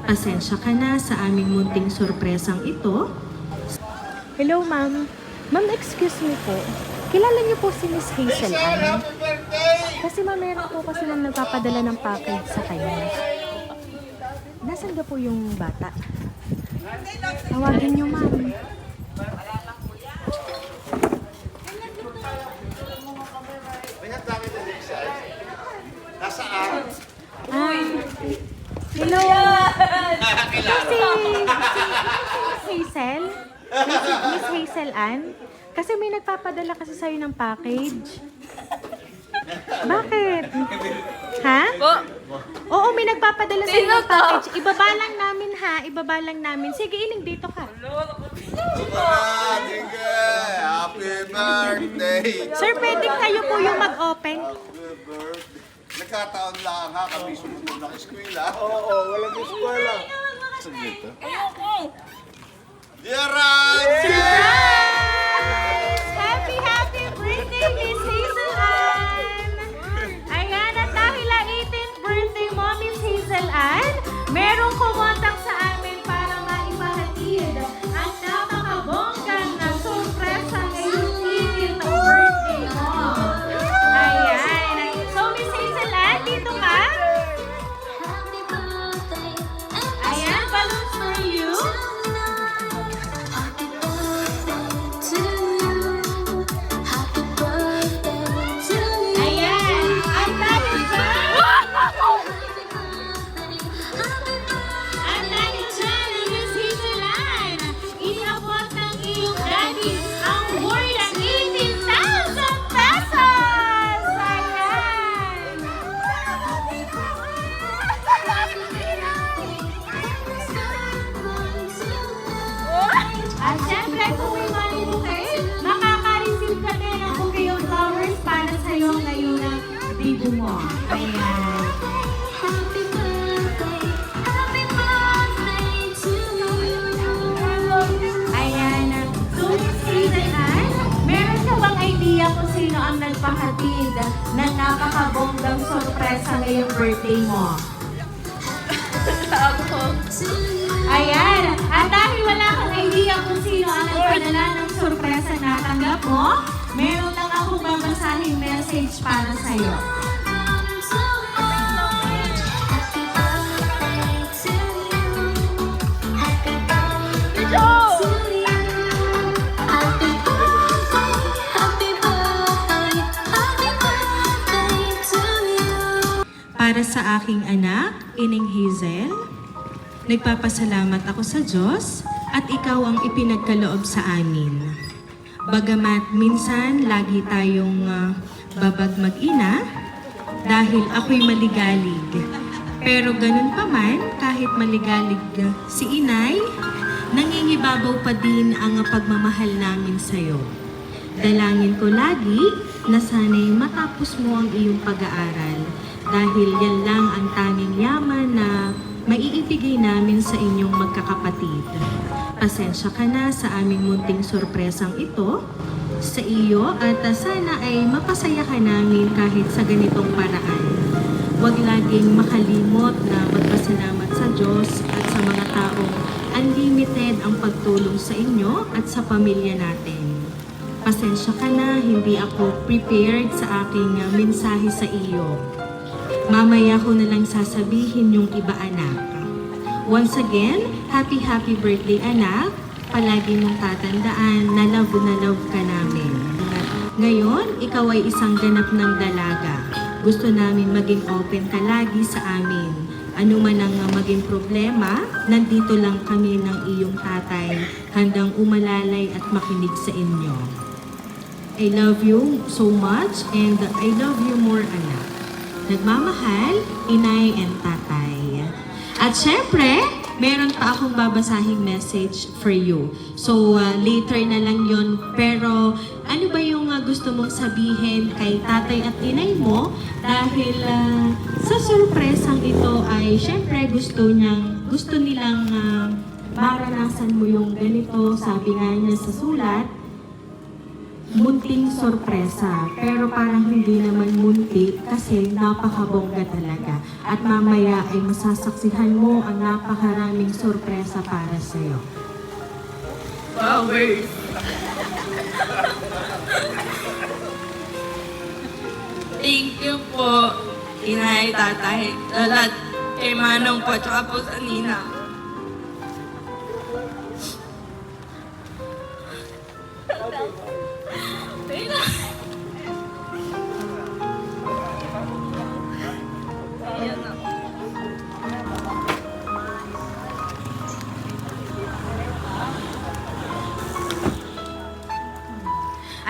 Pasensya ka na sa aming munting sorpresang ito. Hello, ma'am. Ma'am, excuse me po. Kilala niyo po si Miss Hazel Ann? Kasi ma'am, meron po kasi nang nagpapadala ng package sa kanya. Nasaan ka po yung bata? Tawagin niyo, ma'am. Nasaan? Hello. Si Hazel? Miss Hazel Ann? Kasi may nagpapadala kasi sa'yo ng package. Bakit? Ha? Oo, may nagpapadala sa'yo ng package. Ibaba lang namin ha. Ibaba lang namin. Sige, Iling, dito ka. Happy birthday! Sir, pwede kayo po yung mag-open? Nagkataon lang ha, kami sumunod ng eskwela. Oo, walang eskwela. Saglit ha? Dear Surprise! Happy, happy birthday, Miss Hazel Ann! Ayan, at dahil ang 18th birthday mo, Miss Hazel Ann, merong kumontang sa amin para maipahatid ang napakabonggang na sorpresa ngayong 18th birthday mo. Ayan. So, Miss Hazel Ann, dito ka? Ayan, balloons for you. Ayan, ang dahil dyan, Miss Hazel Ann, inabot ng iyong daddy ang worth ng 18,000 pesos! Ayan! At syempre, kung may money bouquet, makaka-receive ka din ng bouquet of flowers para sa'yo ngayong bibo mo. Ayan. Ayan. So, Miss Hazel Ann, meron ka bang idea kung sino ang nagpahatid ng napakabonggang sorpresa ngayong birthday mo? Ayan. At dahil wala kang idea kung sino ang nagpadala ng sorpresa na tanggap mo, meron lang akong babasahing message para sa'yo. Para sa aking anak, Ining Hazel, nagpapasalamat ako sa Diyos at ikaw ang ipinagkaloob sa amin. Bagamat minsan lagi tayong babag mag-ina dahil ako'y maligalig. Pero ganun pa man, kahit maligalig si inay, nangingibabaw pa din ang pagmamahal namin sa'yo. Dalangin ko lagi na sana'y matapos mo ang iyong pag-aaral dahil yan lang ang tanging yaman na maiibigay namin sa inyong magkakapatid. Pasensya ka na sa aming munting sorpresang ito sa iyo at sana ay mapasaya ka namin kahit sa ganitong paraan. Huwag laging makalimot na magpasalamat sa Diyos at sa mga taong unlimited ang pagtulong sa inyo at sa pamilya natin. Pasensya ka na, hindi ako prepared sa aking mensahe sa iyo. Mamaya ko na lang sasabihin yung iba, anak. Once again, happy birthday, anak. Palagi mong tatandaan na love ka namin. Ngayon, ikaw ay isang ganap ng dalaga. Gusto namin maging open ka lagi sa amin. Ano man ang maging problema, nandito lang kami ng iyong tatay, handang umalalay at makinig sa inyo. I love you so much and I love you more, anak. Nagmamahal, inay and tatay. At syempre, meron pa akong babasahing message for you. So, later na lang yon. Pero, ano ba yung gusto mong sabihin kay tatay at inay mo? Dahil sa sorpresang ito ay syempre gusto nilang maranasan mo yung ganito. Sabi nga niya sa sulat, munting sorpresa, pero parang hindi naman munti kasi napakabongga talaga. At mamaya ay masasaksihan mo ang napakarami sorpresa para sa'yo. Flowers. Thank you po, inay, tatay, lahat kay Manong po, tsaka po sa Nina.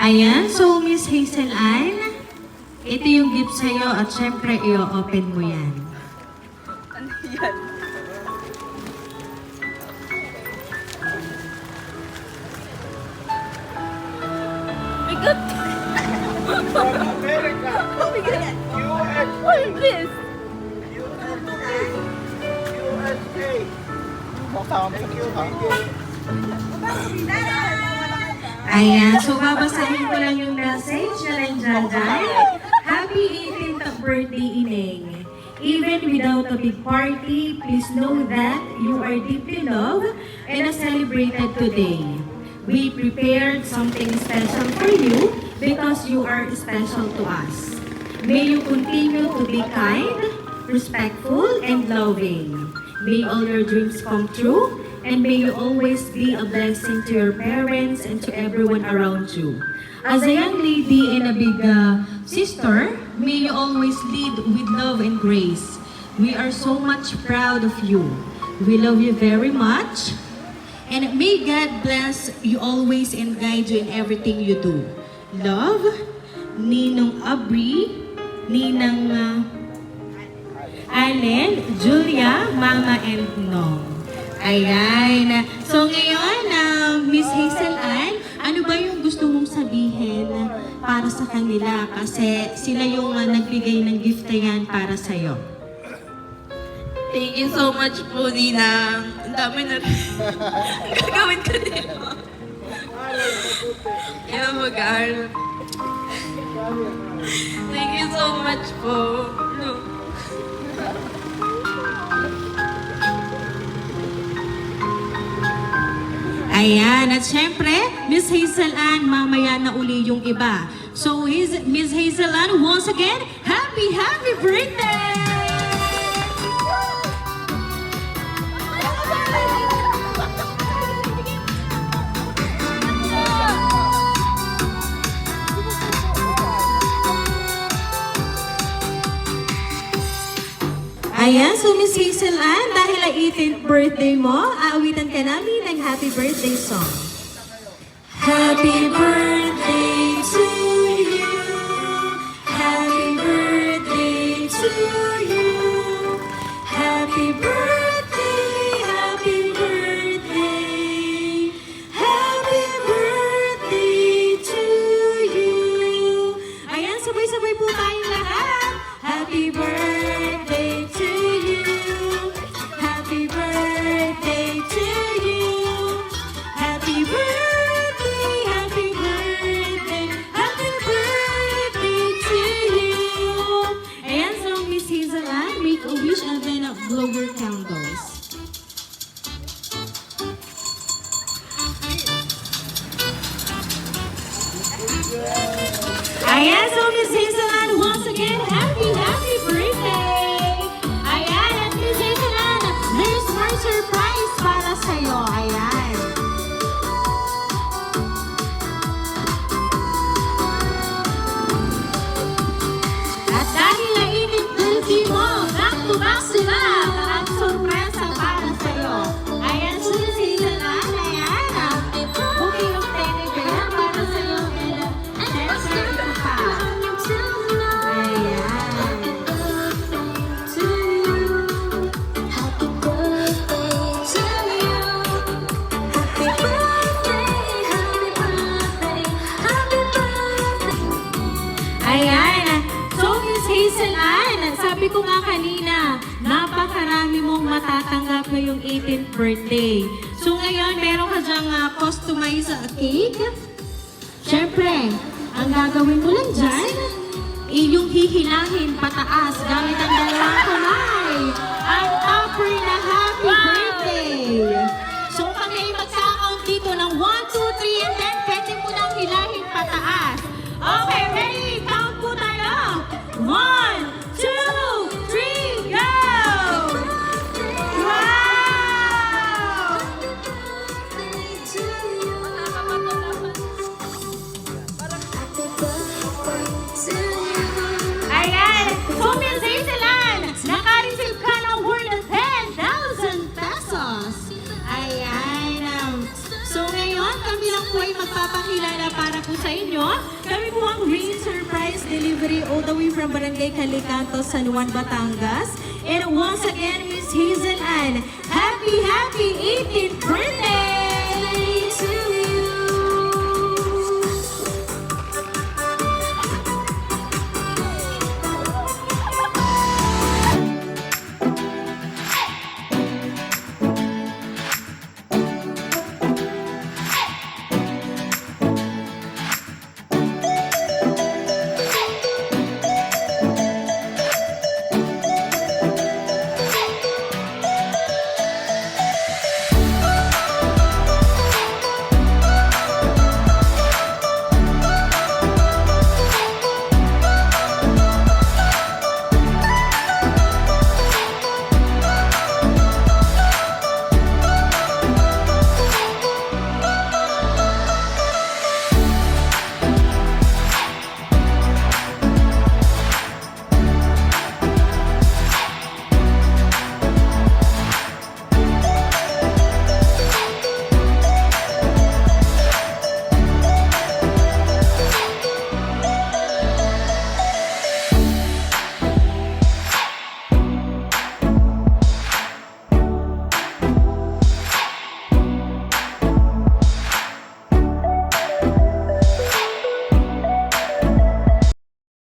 Ayan, so Miss Hazel Ann, ito yung gift sa'yo at syempre i-open mo yan. From America. USA. What is this? USA. Thank you, thank you. Ayan, so babasahin ko lang yung message na nandyan dyan. Happy 18th birthday, Ineng. Even without a big party, please know that you are deeply loved and celebrated today. We prepared something special for you because you are special to us. May you continue to be kind, respectful, and loving. May all your dreams come true, and may you always be a blessing to your parents and to everyone around you. As a young lady and a big sister, may you always lead with love and grace. We are so much proud of you. We love you very much. And may God bless you always and guide you in everything you do. Love, Ninong Abri, Ninang Allen, Julia, Mama, and Nong. Ayan. So ngayon, Miss Hazel Ann, ano ba yung gusto mong sabihin para sa kanila? Kasi sila yung nagbigay ng gift na yan para sa'yo. Thank you so much po, Nina. Ang dami na gagawin ko din. Kaya mag-aaral. Thank you so much po. No. Ayan, at syempre, Miss Hazel Ann, mamaya na uli yung iba. So, Miss Hazel Ann, once again, happy birthday! Ayan, so Miss Hazel Ann, dahil ay 18th birthday mo, aawitan ka namin ng happy birthday song. Happy birthday to you. Happy birthday to you. Happy birthday, happy birthday. Happy birthday to you. Ayan, sabay-sabay po tayong lahat. Happy birthday to you. Happy birthday to you. Happy birthday, happy birthday, happy birthday to you. Ayan, so Miss Hazel Ann, make a wish and then blow your candles. Ayan, so Miss Hazel Ann, once again, happy birthday! Ayan, at Miss Hazel Ann, there's more surprise para sa'yo. Ayan. At dahil nainit birthday mo, back to back sila, ang sorpresa para sa'yo. Ayan, so Miss Hazel Ann, ayan, booking of tennis yan para sa'yo. And syempre pa. Ayan. Ayan. So, Miss Hazel Ann, sabi ko nga kanina, napakarami mong matatanggap ngayong 18th birthday. So, ngayon, meron ka dyang customized cake. Siyempre, ang gagawin mo lang dyan, yung hihilahin pataas gamit ang dalawang kamay. Ang upper na happy birthday. po ay magpapakilala para po sa inyo. Kami po ang Green Surprise Delivery all the way from Barangay Calicanto, San Juan, Batangas. And once again, Miss Hazel Ann,